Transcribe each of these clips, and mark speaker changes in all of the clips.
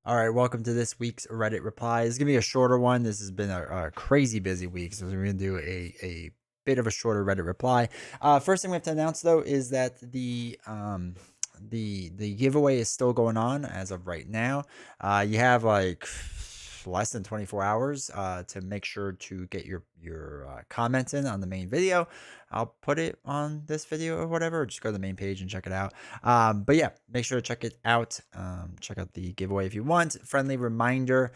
Speaker 1: All right, welcome to this week's Reddit reply. It's gonna be a shorter one. This has been a crazy busy week, so we're gonna do a bit of a shorter Reddit reply. First thing we have to announce though is that the giveaway is still going on as of right now. You have like less than 24 hours to make sure to get your comments in on the main video. I'll put it on this video or whatever. Just go to the main page and check it out. But yeah, make sure to check it out. Check out the giveaway if you want. Friendly reminder,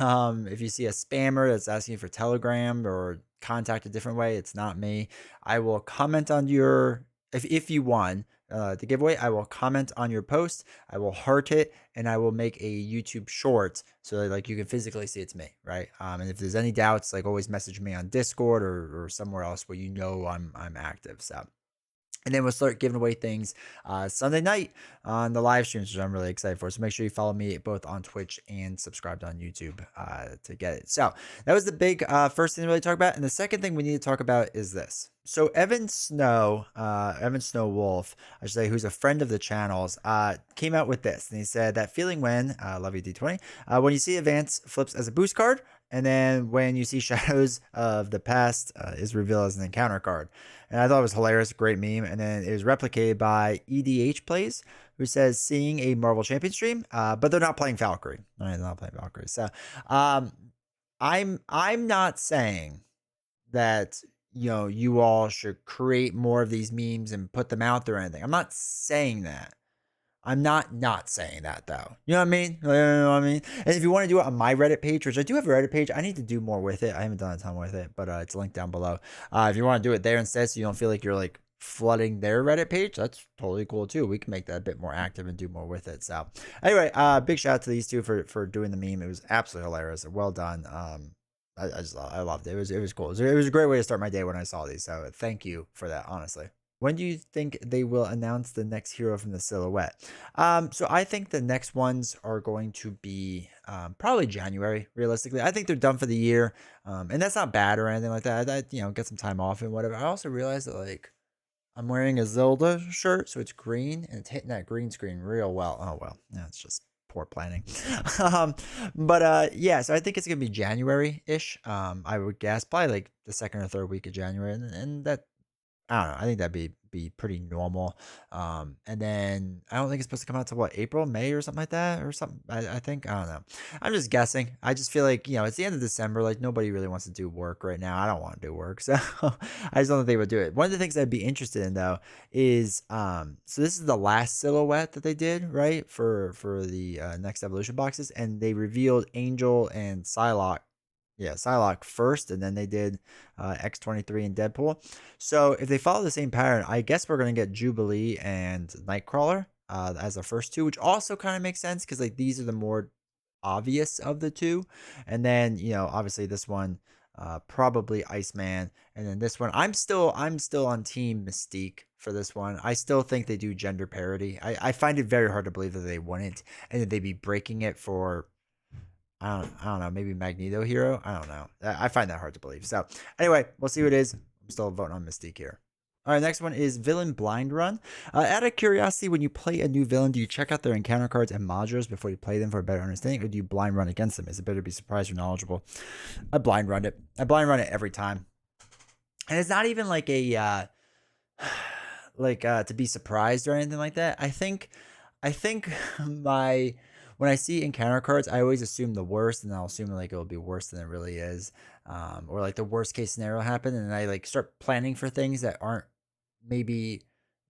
Speaker 1: if you see a spammer that's asking you for Telegram or contact a different way, it's not me. I will comment on your, if you won the giveaway, I will comment on your post, I will heart it, and I will make a YouTube short so that, like, you can physically see it's me, right? And if there's any doubts, like, always message me on Discord or somewhere else where you know I'm active. So, and then we'll start giving away things Sunday night on the live streams, which I'm really excited for. So make sure you follow me both on Twitch and subscribed on YouTube to get it. So that was the big first thing to really talk about. And the second thing we need to talk about is this. So Evan Snow Wolf, I should say, who's a friend of the channel's, came out with this. And he said that feeling when, love you D20, when you see Advance flips as a boost card, and then when you see Shadows of the Past is revealed as an encounter card. And I thought it was hilarious, great meme. And then it was replicated by EDH Plays, who says seeing a Marvel Champion stream, but they're not playing Valkyrie. All right, they're not playing Valkyrie. So um, I'm not saying that you all should create more of these memes and put them out there or anything. I'm not saying that. I'm not saying that though. You know what I mean? You know what I mean? And if you want to do it on my Reddit page, which I do have a Reddit page, I need to do more with it. I haven't done a ton with it, but it's linked down below. If you want to do it there instead, so you don't feel like you're like flooding their Reddit page, that's totally cool too. We can make that a bit more active and do more with it. So anyway, big shout out to these two for doing the meme. It was absolutely hilarious. Well done. I loved it. It was cool. It was a great way to start my day when I saw these. So thank you for that, honestly. When do you think they will announce the next hero from the silhouette? So I think the next ones are going to be probably January, realistically. I think they're done for the year. And that's not bad or anything like that. Get some time off and whatever. I also realized that, like, I'm wearing a Zelda shirt, so it's green, and it's hitting that green screen real well. Oh, well. Yeah, it's just poor planning. Yeah, so I think it's going to be January-ish. I would guess probably like the second or third week of January. And that, I don't know. I think that'd be pretty normal. And then I don't think it's supposed to come out to what, April, May, or something like that, or something. I think, I don't know. I'm just guessing. I just feel like it's the end of December. Like, nobody really wants to do work right now. I don't want to do work, so I just don't think they would do it. One of the things I'd be interested in though is so this is the last silhouette that they did, right, for the next evolution boxes, and they revealed Angel and Psylocke. Yeah, Psylocke first, and then they did X-23 and Deadpool. So if they follow the same pattern, I guess we're gonna get Jubilee and Nightcrawler as the first two, which also kind of makes sense because, like, these are the more obvious of the two. And then obviously this one, probably Iceman, and then this one, I'm still on Team Mystique for this one. I still think they do gender parity. I find it very hard to believe that they wouldn't, and that they'd be breaking it for, I don't know, maybe Magneto hero. I don't know. I find that hard to believe. So anyway, we'll see what it is. I'm still voting on Mystique here. All right, next one is Villain Blind Run. Out of curiosity, when you play a new villain, do you check out their encounter cards and modules before you play them for a better understanding, or do you blind run against them? Is it better to be surprised or knowledgeable? I blind run it. I blind run it every time, and it's not even like a to be surprised or anything like that. I think my when I see encounter cards, I always assume the worst, and I'll assume like it'll be worse than it really is, or like the worst case scenario happen, and I like start planning for things that aren't maybe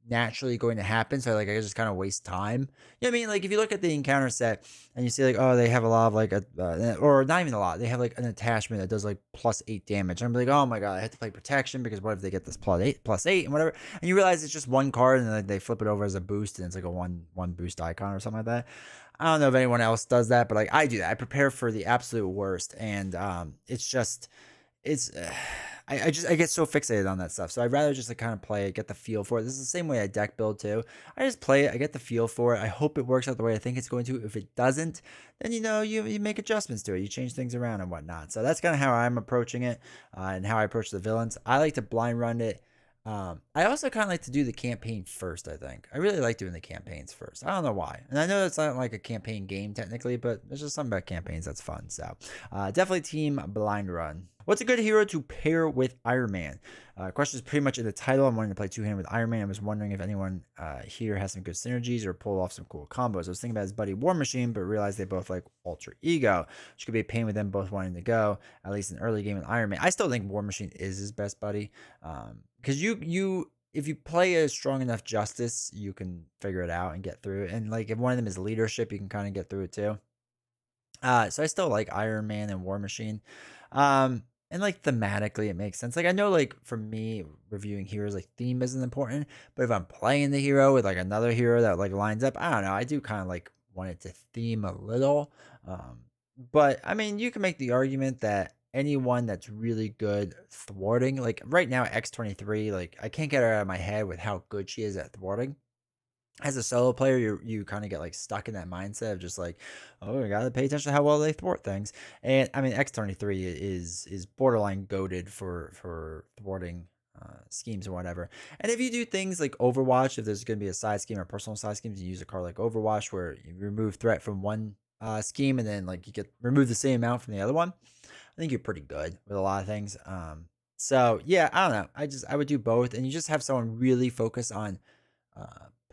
Speaker 1: naturally going to happen. So like I just kind of waste time. You know what I mean? Like if you look at the encounter set and you see like, oh, they have a lot of like or not even a lot. They have like an attachment that does like +8 damage. I'm like, oh my god, I have to play protection because what if they get this +8 and whatever? And you realize it's just one card, and then like, they flip it over as a boost, and it's like a one boost icon or something like that. I don't know if anyone else does that, but like I do that. I prepare for the absolute worst, and it's just it's I get so fixated on that stuff. So I'd rather just like kind of play it, get the feel for it. This is the same way I deck build too. I just play it, I get the feel for it. I hope it works out the way I think it's going to. If it doesn't, then you make adjustments to it. You change things around and whatnot. So that's kind of how I'm approaching it, and how I approach the villains. I like to blind run it I also kind of like to do the campaign first. I think I really like doing the campaigns first. I don't know why, and I know it's not like a campaign game technically, but there's just something about campaigns that's fun. So, definitely Team Blind Run. What's a good hero to pair with Iron Man? Question is pretty much in the title. I'm wanting to play two-handed with Iron Man. I was wondering if anyone here has some good synergies or pull off some cool combos. I was thinking about his buddy War Machine, but realized they both like Ultra Ego, which could be a pain with them both wanting to go at least in early game with Iron Man. I still think War Machine is his best buddy. Because you if you play a strong enough Justice, you can figure it out and get through it. And like if one of them is leadership, you can kind of get through it too. So I still like Iron Man and War Machine. And like thematically, it makes sense. Like I know, like for me, reviewing heroes, like theme isn't important. But if I'm playing the hero with like another hero that like lines up, I don't know. I do kind of like want it to theme a little. Um, but I mean, you can make the argument that anyone that's really good thwarting, like right now, X23, like I can't get her out of my head with how good she is at thwarting. As a solo player, you kind of get like stuck in that mindset of just like, oh, we gotta pay attention to how well they thwart things. And I mean, X23 is borderline goaded for thwarting schemes or whatever. And if you do things like Overwatch, if there's gonna be a side scheme or personal side schemes, you use a card like Overwatch where you remove threat from one scheme and then like you get remove the same amount from the other one. I think you're pretty good with a lot of things. So yeah, I don't know. I would do both, and you just have someone really focus on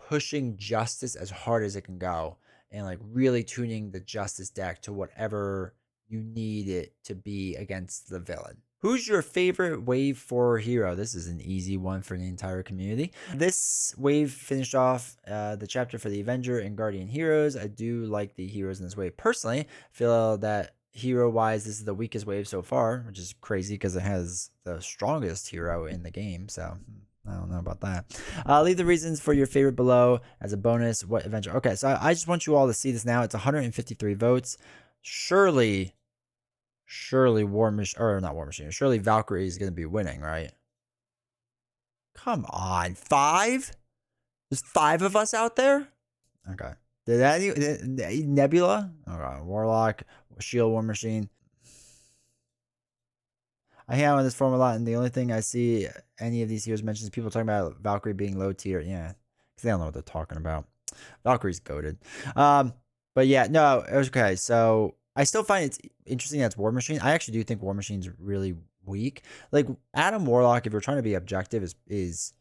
Speaker 1: pushing Justice as hard as it can go and like really tuning the Justice deck to whatever you need it to be against the villain. Who's your favorite wave 4 hero? This is an easy one for the entire community. This wave finished off the chapter for the Avenger and Guardian heroes. I do like the heroes in this wave personally. I feel that hero wise, this is the weakest wave so far, which is crazy because it has the strongest hero in the game. So I don't know about that. Leave the reasons for your favorite below as a bonus. What adventure? Okay, so I just want you all to see this now. It's 153 votes. Surely War Machine, or not War Machine, surely Valkyrie is going to be winning, right? Come on, 5? There's 5 of us out there? Okay. Nebula? Okay, Warlock, Shield War Machine. I hang out on this forum a lot, and the only thing I see any of these heroes mentions people talking about Valkyrie being low tier. Yeah, because they don't know what they're talking about. Valkyrie's goaded. But yeah, no, okay. So I still find it's interesting that's War Machine. I actually do think War Machine's really weak. Like Adam Warlock, if you're trying to be objective, is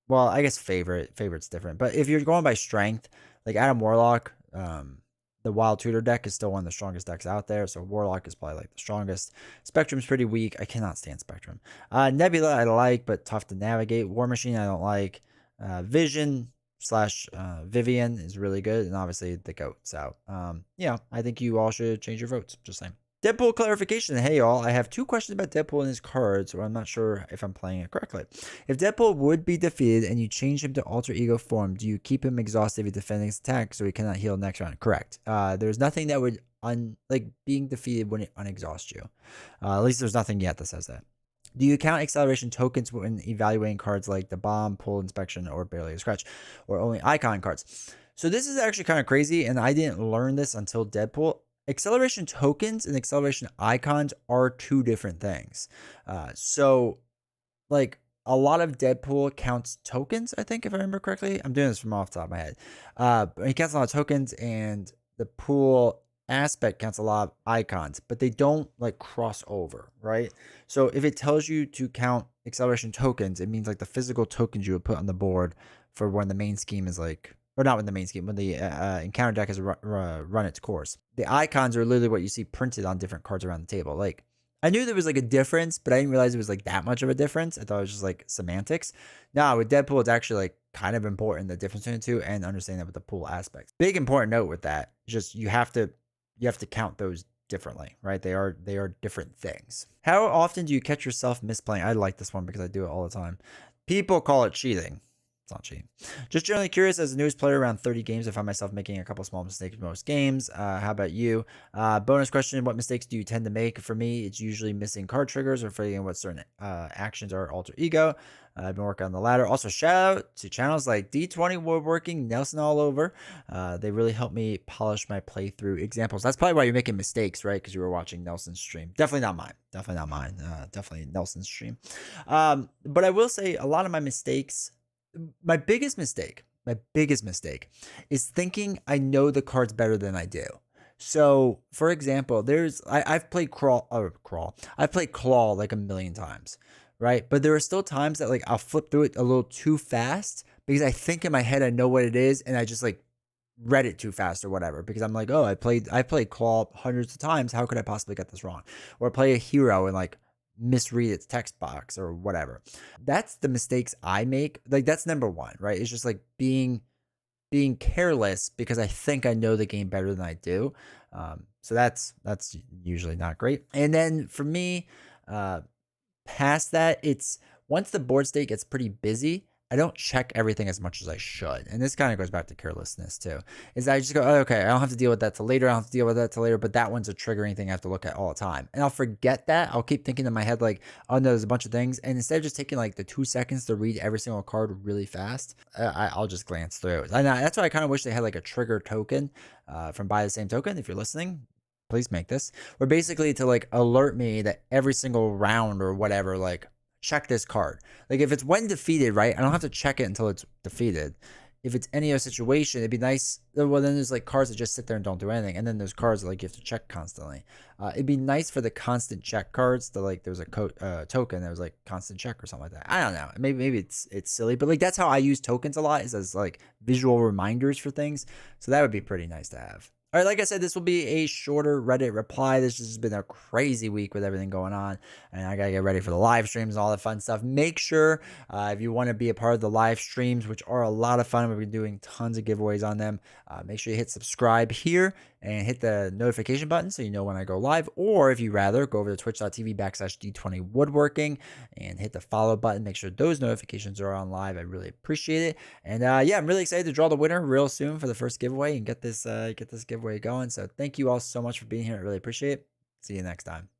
Speaker 1: well, I guess favorite's different. But if you're going by strength, like Adam Warlock, the Wild Tutor deck is still one of the strongest decks out there. So Warlock is probably like the strongest. Spectrum's pretty weak. I cannot stand Spectrum. Nebula I like, but tough to navigate. War Machine I don't like. Vision slash Vivian is really good, and obviously the goat's out. Yeah, I think you all should change your votes. Just saying. Deadpool clarification. Hey, y'all. I have 2 questions about Deadpool and his cards, or I'm not sure if I'm playing it correctly. If Deadpool would be defeated and you change him to alter ego form, do you keep him exhausted if he defends his attack so he cannot heal next round? Correct. There's nothing that would, like, being defeated wouldn't unexhaust you. At least there's nothing yet that says that. Do you count acceleration tokens when evaluating cards like the bomb, pull, inspection, or barely a scratch, or only icon cards? So this is actually kind of crazy, and I didn't learn this until Deadpool. Acceleration tokens and acceleration icons are 2 different things. So, like, a lot of Deadpool counts tokens, I think, if I remember correctly. I'm doing this from off the top of my head. But he counts a lot of tokens, and the pool aspect counts a lot of icons, but they don't, like, cross over, right? So if it tells you to count acceleration tokens, it means, like, the physical tokens you would put on the board for when the main scheme is, like, or not when the main scheme, when the encounter deck has run its course. The icons are literally what you see printed on different cards around the table. Like, I knew there was like a difference, but I didn't realize it was like that much of a difference. I thought it was just like semantics. Now with Deadpool, it's actually like kind of important, the difference between the two, and understanding that with the pool aspects. Big important note with that, just you have to count those differently, right? They are different things. How often do you catch yourself misplaying? I like this one because I do it all the time. People call it cheating. It's not cheating. Just generally curious, as a news player around 30 games, I find myself making a couple small mistakes most games. How about you? Bonus question: what mistakes do you tend to make? For me, it's usually missing card triggers or forgetting what certain actions are alter ego. I've been working on the latter. Also, shout out to channels like D20 Woodworking, Nelson All Over. They really help me polish my playthrough examples. That's probably why you're making mistakes, right? Because you were watching Nelson's stream. Definitely not mine. Definitely not mine. Definitely Nelson's stream. But I will say a lot of my mistakes, my biggest mistake is thinking I know the cards better than I do. So, for example, I've played crawl. I've played claw like a million times, right? But there are still times that like I'll flip through it a little too fast because I think in my head I know what it is, and I just like read it too fast or whatever, because I'm like, oh, I played claw hundreds of times. How could I possibly get this wrong? Or play a hero and like misread its text box or whatever. That's the mistakes I make. Like that's number one, right? It's just like being careless because I think I know the game better than I do. So that's usually not great. And then for me, uh, past that, it's once the board state gets pretty busy, I don't check everything as much as I should. And this kind of goes back to carelessness too. Is I just go, oh, okay, I don't have to deal with that till later. I don't have to deal with that till later, but that one's a triggering thing I have to look at all the time. And I'll forget that. I'll keep thinking in my head, like, oh no, there's a bunch of things. And instead of just taking like the 2 seconds to read every single card really fast, I'll just glance through. And that's why I kind of wish they had like a trigger token from Buy the Same Token. If you're listening, please make this, or basically to like alert me that every single round or whatever, like check this card. Like if it's when defeated, right? I don't have to check it until it's defeated. If it's any other situation, it'd be nice. Well, then there's like cards that just sit there and don't do anything, and then there's cards that like you have to check constantly. It'd be nice for the constant check cards to like there's a token that was like constant check or something like that. I don't know. Maybe it's silly, but like that's how I use tokens a lot, is as like visual reminders for things. So that would be pretty nice to have. All right, like I said, this will be a shorter Reddit reply. This has been a crazy week with everything going on, and I gotta get ready for the live streams and all that fun stuff. Make sure if you want to be a part of the live streams, which are a lot of fun, we've been doing tons of giveaways on them. Make sure you hit subscribe here and hit the notification button so you know when I go live. Or if you rather, go over to twitch.tv/D20 Woodworking and hit the follow button. Make sure those notifications are on live. I really appreciate it. And yeah, I'm really excited to draw the winner real soon for the first giveaway and get this giveaway going. So thank you all so much for being here. I really appreciate it. See you next time.